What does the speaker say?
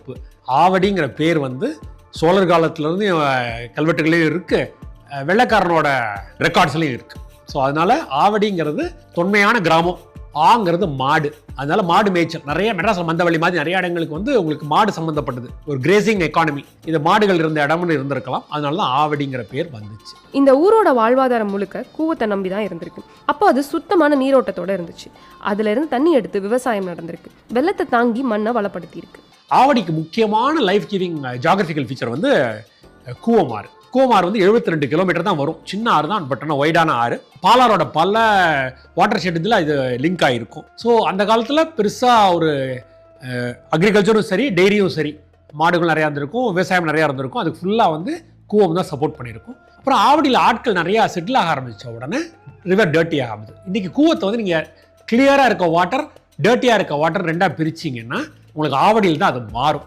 தப்பு. ஆவடிங்கிற பேர் வந்து சோழர் காலத்துலேருந்து கல்வெட்டுகளையும் இருக்குது, வெள்ளைக்காரனோட ரெக்கார்ட்ஸ்லையும் இருக்குது. ஸோ அதனால ஆவடிங்கிறது தொன்மையான கிராமம், ஆங்கிறது மாடு. அதனால மாடு மேய்ச்சல் நிறைய மெட்ராஸ் மந்தவள்ளி மாதிரி நிறைய இடங்களுக்கு வந்து உங்களுக்கு மாடு சம்பந்தப்பட்டது, ஒரு கிரேசிங் எக்கானமி, இது மாடுகள் இருந்த இடம்னு இருந்திருக்கலாம். அதனால தான் ஆவடிங்கிற பேர் வந்துச்சு. இந்த ஊரோட வாழ்வாதாரம் முழுக்க கூவத்தை நம்பி தான் இருந்திருக்கு. அப்போ அது சுத்தமான நீரோட்டத்தோட இருந்துச்சு. அதுல இருந்து தண்ணி எடுத்து விவசாயம் நடந்திருக்கு. வெள்ளத்தை தாங்கி மண்ணை வளப்படுத்தி இருக்கு. ஆவடிக்கு முக்கியமான லைஃப் கிவிங் ஜியாகிரபிக்கல் ஃபீச்சர் வந்து கூவமாறு. கூவமாறு வந்து 72 கிலோமீட்டர் தான் வரும். சின்ன ஆறு தான், பட் ஆனால் ஒய்டான ஆறு. பாலாரோட பல வாட்டர் ஷெட்டில் இது லிங்க் ஆகிருக்கும். ஸோ அந்த காலத்தில் பெருசாக ஒரு அக்ரிகல்ச்சரும் சரி, டெய்ரியும் சரி, மாடுகள் நிறையா இருந்திருக்கும், விவசாயம் நிறையா இருந்திருக்கும். அதுக்கு ஃபுல்லாக வந்து கூவம் தான் சப்போர்ட் பண்ணியிருக்கும். அப்புறம் ஆவடியில் ஆட்கள் நிறையா செட்டில் ஆக ஆரம்பித்த உடனே ரிவர் டர்ட்டி ஆகுது. இன்றைக்கி கூவத்தை வந்து நீங்கள் கிளியராக இருக்க வாட்டர், டர்ட்டியாக இருக்க வாட்டர் ரெண்டாக பிரிச்சிங்கன்னா உங்களுக்கு ஆவடியில் தான் அது மாறும்.